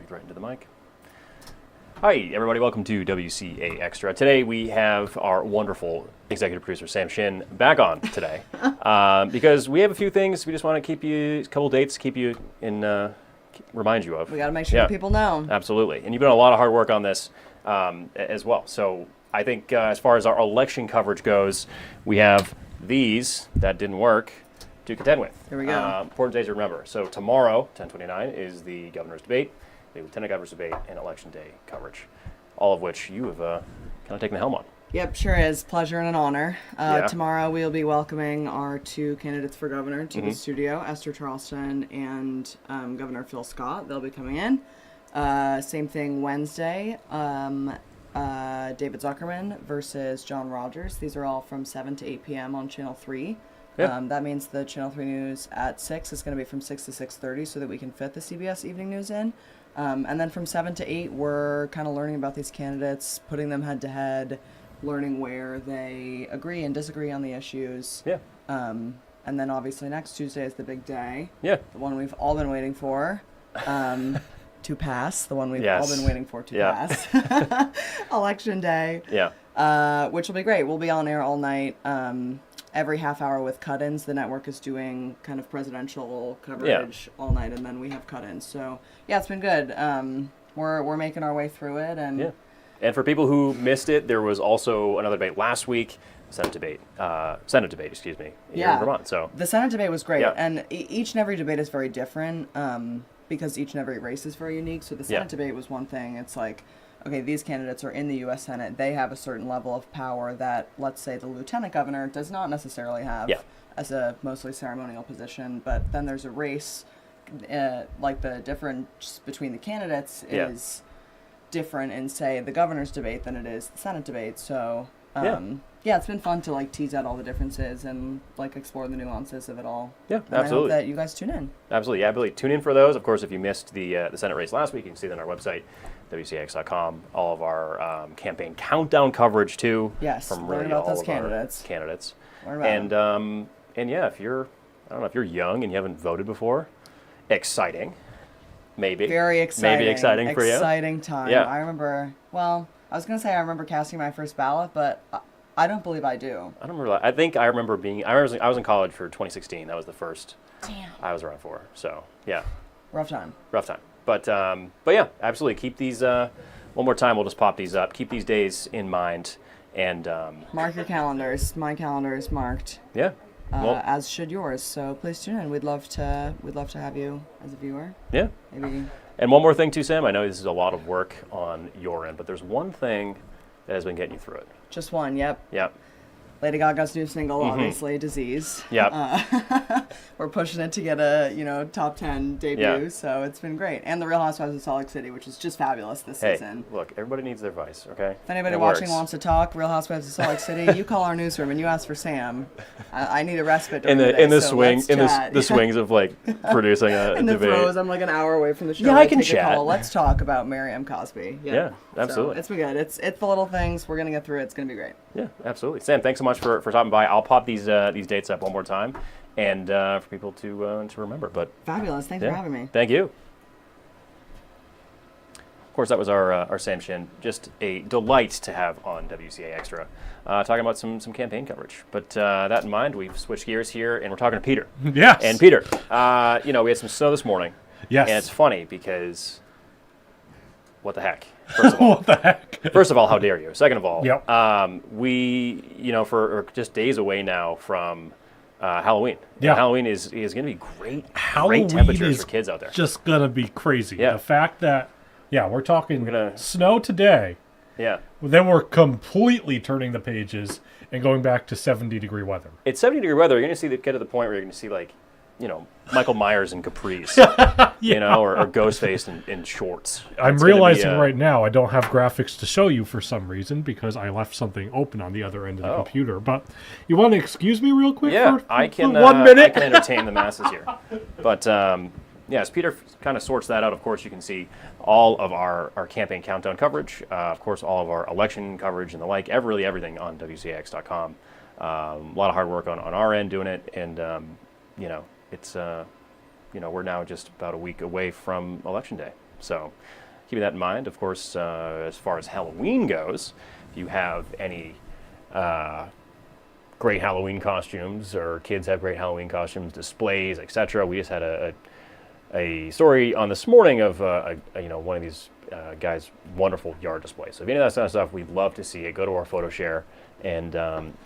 Breathe right into the mic. Hi, everybody. Welcome to WCA Extra. Today we have our wonderful executive producer, Sam Shin, back on today because we have a few things we just want to keep you, a couple dates, keep you in, remind you of. We got to make sure that people know. Absolutely. And you've done a lot of hard work on this as well. So I think as far as our election coverage goes, we have these that didn't work to contend with. Here we go. Important days to remember. So tomorrow, 10/29, is the governor's debate, the lieutenant governor's debate, and election day coverage, all of which you have kind of taken the helm on. Yep, sure is. Pleasure and an honor. Yeah. Tomorrow we'll be welcoming our two candidates for governor to the studio, Esther Charleston and Governor Phil Scott. They'll be coming in. Same thing Wednesday. David Zuckerman versus John Rogers. These are all from 7 to 8 p.m. on Channel 3. Yeah. That means the Channel 3 news at 6 is going to be from 6 to 6:30 so that we can fit the CBS evening news in. And then from 7 to 8, we're kind of learning about these candidates, putting them head to head, learning where they agree and disagree on the issues. Yeah. And then obviously next Tuesday is the big day. Yeah. The one we've all been waiting for. To pass. The one we've all been waiting for to pass. Election day. Yeah. Which will be great. We'll be on air all night. Every half hour with cut-ins. The network is doing kind of presidential coverage all night, and then we have cut-ins. So yeah, it's been good. We're making our way through it, and yeah. And for people who missed it, there was also another debate last week, Senate debate, excuse me, here in Vermont. So the Senate debate was great, Yeah. and each and every debate is very different because each and every race is very unique. So the Senate debate was one thing. It's like, okay, these candidates are in the U.S. Senate. They have a certain level of power that, let's say, the lieutenant governor does not necessarily have as a mostly ceremonial position. But then there's a race, like the difference between the candidates is different in, say, the governor's debate than it is the Senate debate. So, it's been fun to, like, tease out all the differences and, like, explore the nuances of it all. Yeah, and absolutely. I hope that you guys tune in. Absolutely, yeah, I believe. Tune in for those. Of course, if you missed the Senate race last week, you can see that on our website, WCAX.com. All of our campaign countdown coverage too. Yes, from learn really about all those of candidates. our candidates. Learn about them. And yeah, if you're, I don't know, if you're young and you haven't voted before, exciting, maybe. Very exciting. Maybe exciting for you. Exciting time. Yeah. I remember. Well, I was gonna say I remember casting my first ballot, but I don't believe I do. I don't remember. I think I remember being. I was in college for 2016. That was the first. Damn. I was around for. So yeah. Rough time. Rough time. But yeah, absolutely. Keep these. One more time, we'll just pop these up. Keep these days in mind, and mark your calendars. My calendar is marked. Yeah. As should yours. So please tune in. We'd love to have you as a viewer. Yeah. Maybe. And one more thing too, Sam. I know this is a lot of work on your end, but there's one thing that has been getting you through it. Just one. Yep. Yep. Lady Gaga's new single, obviously, Disease. Yep. We're pushing it to get a top 10 debut, so it's been great. And the Real Housewives of Salt Lake City, which is just fabulous this season. Look, everybody needs their vice, okay? If anybody watching wants to talk Real Housewives of Salt Lake City, you call our newsroom and you ask for Sam. I need a respite during the day, in the so swing let's in chat. the swings of like producing a in debate. the throes, I'm like an hour away from the show. Yeah, I can take a chat. call. Let's talk about Mary M. Cosby. Yeah, absolutely. So it's been good. It's the little things. We're gonna get through it. It's gonna be great. Yeah, absolutely. Sam, thanks so much for stopping by. I'll pop these dates up one more time, and for people to remember. But fabulous. Thanks for having me. Thank you. Of course, that was our Sam Shin. Just a delight to have on WCA Extra, talking about some campaign coverage. But that in mind, we've switched gears here, and we're talking to Peter. Yes. And Peter, we had some snow this morning. Yes. And it's funny because, what the heck? First of all, what the heck? First of all, how dare you? Second of all, Yep. for just days away now from Halloween. Yeah. Halloween is going to be great. Halloween great temperatures is for kids out there. Just gonna be crazy. Yeah. The fact that we're talking snow today. Yeah. Then we're completely turning the pages and going back to 70-degree weather. It's 70-degree weather. You're going to see get to the point where you're going to see Michael Myers in capris, or Ghostface in shorts. I'm realizing right now I don't have graphics to show you for some reason because I left something open on the other end of the computer. But you want to excuse me real quick? Yeah, for I can. 1 minute. I can entertain the masses here. But as Peter kind of sorts that out, of course, you can see all of our campaign countdown coverage. Of course, all of our election coverage and the like. Really everything on WCAX.com. A lot of hard work on our end doing it, and it's we're now just about a week away from Election Day. So keeping that in mind, of course, as far as Halloween goes, if you have any great Halloween costumes or kids have great Halloween costumes, displays, etc. We just had a story on this morning of one of these guys' wonderful yard displays. So if any of that kind of stuff, we'd love to see it. Go to our photo share, and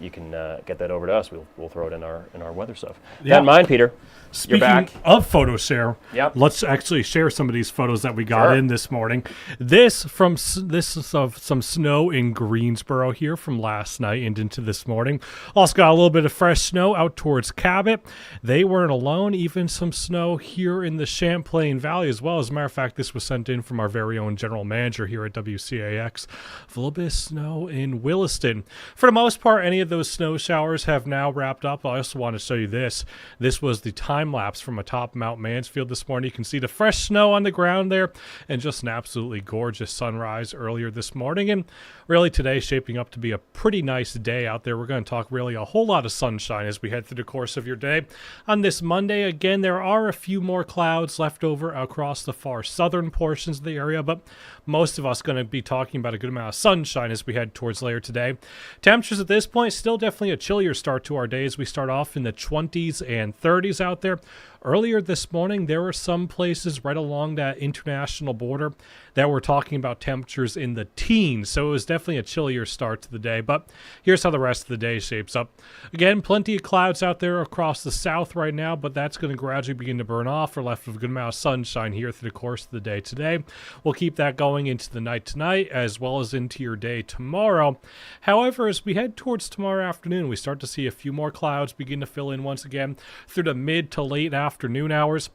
you can get that over to us. We'll throw it in our weather stuff. Yeah. That in mind, Peter. Speaking You're back. of photo share, Yep. let's actually share some of these photos that we got in this morning. This is of some snow in Greensboro here from last night and into this morning. Also got a little bit of fresh snow out towards Cabot. They weren't alone. Even some snow here in the Champlain Valley as well. As a matter of fact, this was sent in from our very own general manager here at WCAX. A little bit of snow in Williston. For the most part, any of those snow showers have now wrapped up. I also want to show you this. This was the time lapse from atop Mount Mansfield this morning. You can see the fresh snow on the ground there and just an absolutely gorgeous sunrise earlier this morning. And really today shaping up to be a pretty nice day out there. We're going to talk really a whole lot of sunshine as we head through the course of your day. On this Monday, again, there are a few more clouds left over across the far southern portions of the area, but most of us going to be talking about a good amount of sunshine as we head towards later today. Temperatures at this point, still definitely a chillier start to our day as we start off in the 20s and 30s out there. Earlier this morning, there were some places right along that international border that were talking about temperatures in the teens, so it was definitely a chillier start to the day. But here's how the rest of the day shapes up. Again, plenty of clouds out there across the south right now, but that's going to gradually begin to burn off. We're left with a good amount of sunshine here through the course of the day today. We'll keep that going into the night tonight as well as into your day tomorrow. However, as we head towards tomorrow afternoon, we start to see a few more clouds begin to fill in once again through the mid to late afternoon hours.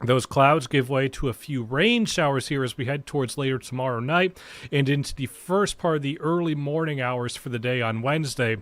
Those clouds give way to a few rain showers here as we head towards later tomorrow night and into the first part of the early morning hours for the day on Wednesday.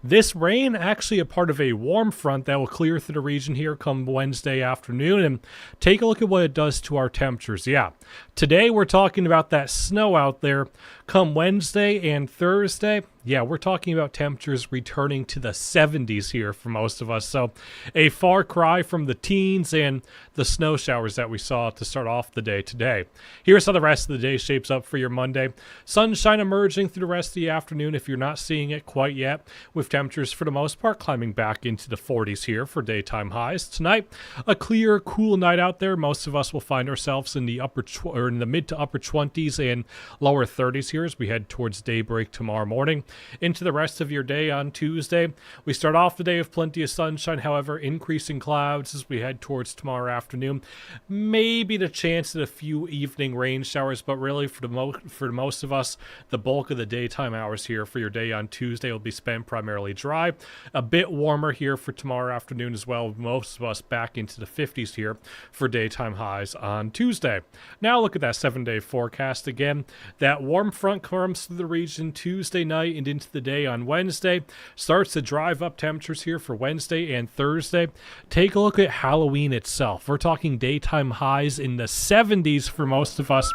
This rain actually a part of a warm front that will clear through the region here come Wednesday afternoon. And take a look at what it does to our temperatures. Yeah, today we're talking about that snow out there. Come Wednesday and Thursday, yeah, we're talking about temperatures returning to the 70s here for most of us. So a far cry from the teens and the snow showers that we saw to start off the day today. Here's how the rest of the day shapes up for your Monday. Sunshine emerging through the rest of the afternoon if you're not seeing it quite yet, with temperatures for the most part climbing back into the 40s here for daytime highs. Tonight, a clear, cool night out there. Most of us will find ourselves in the in the mid to upper 20s and lower 30s here as we head towards daybreak tomorrow morning. Into the rest of your day on Tuesday, we start off the day with plenty of sunshine, however, increasing clouds as we head towards tomorrow afternoon. Maybe the chance at a few evening rain showers, but really for most of us, the bulk of the daytime hours here for your day on Tuesday will be spent primarily dry. A bit warmer here for tomorrow afternoon as well, with most of us back into the 50s here for daytime highs on Tuesday. Now look at that 7-day forecast again. That warm front comes through the region Tuesday night and into the day on Wednesday. Starts to drive up temperatures here for Wednesday and Thursday. Take a look at Halloween itself. We're talking daytime highs in the 70s for most of us.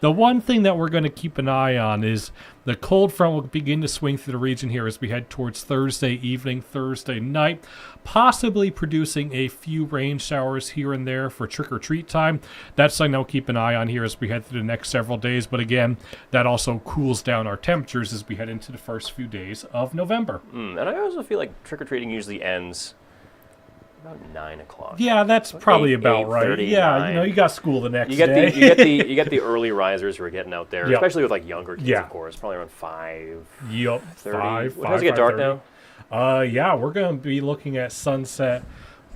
The one thing that we're going to keep an eye on is the cold front will begin to swing through the region here as we head towards Thursday evening, Thursday night, possibly producing a few rain showers here and there for trick-or-treat time. That's something I'll keep an eye on here as we head through the next several days. But again, that also cools down our temperatures as we head into the first few days of November. And I also feel like trick-or-treating usually ends about 9 o'clock. Yeah, that's probably about right. 8:30, Yeah, 9. you got school the next You get day. you get the early risers who are getting out there, Yep. especially with like younger kids, Yeah. of course. Probably around 5. Yep, 30. 5. When does it get dark 5:30. now? Yeah, we're going to be looking at sunset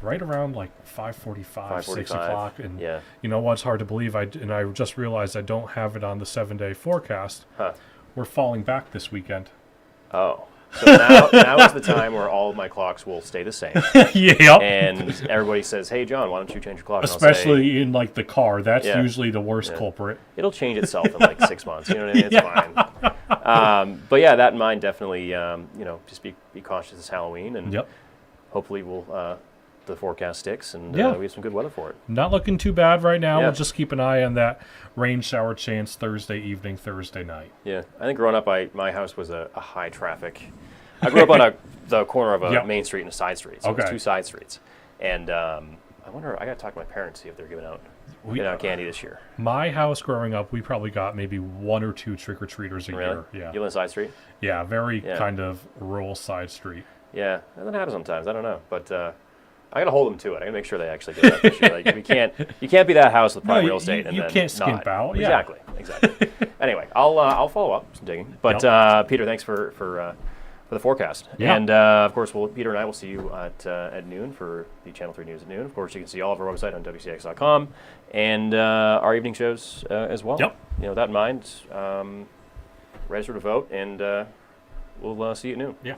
right around like 5:45, 6 o'clock. And yeah. you know what's hard to believe? I just realized I don't have it on the 7-day forecast. Huh. We're falling back this weekend. Oh. So now is the time where all of my clocks will stay the same. Yep. And everybody says, "Hey, John, why don't you change your clock?" And I'll Especially say, in like the car. That's Yeah. usually the worst culprit. it'll change itself in like 6 months. You know what I mean? It's fine. But yeah, that in mind, definitely, just be cautious this Halloween, and Yep. hopefully the forecast sticks, and Yeah. we have some good weather for it. Not looking too bad right now. Yeah. We'll just keep an eye on that rain shower chance Thursday evening, Thursday night. Yeah, I think growing up, my house was a high traffic. I grew up on the corner of a Yep. main street and a side street, so it was Okay. 2 side streets. And wonder. I got to talk to my parents, see if they're giving out candy this year. My house growing up, we probably got maybe 1 or 2 trick-or-treaters a Really? year. Yeah. You live on a side street? Yeah, very kind of rural side street. Yeah, and that happens sometimes. I don't know, but I got to hold them to it. I got to make sure they actually get that this year. Like you can't be that house with prime real estate and you then can't skimp not. out. Yeah. Exactly. Anyway, I'll follow up some digging. But Peter, thanks for the forecast. Yeah. And of course, Peter and I will see you at noon for the Channel 3 News at noon. Of course, you can see all of our website on WCAX.com and our evening shows as well. Yep. With that in mind, register to vote, and we'll see you at noon. Yeah.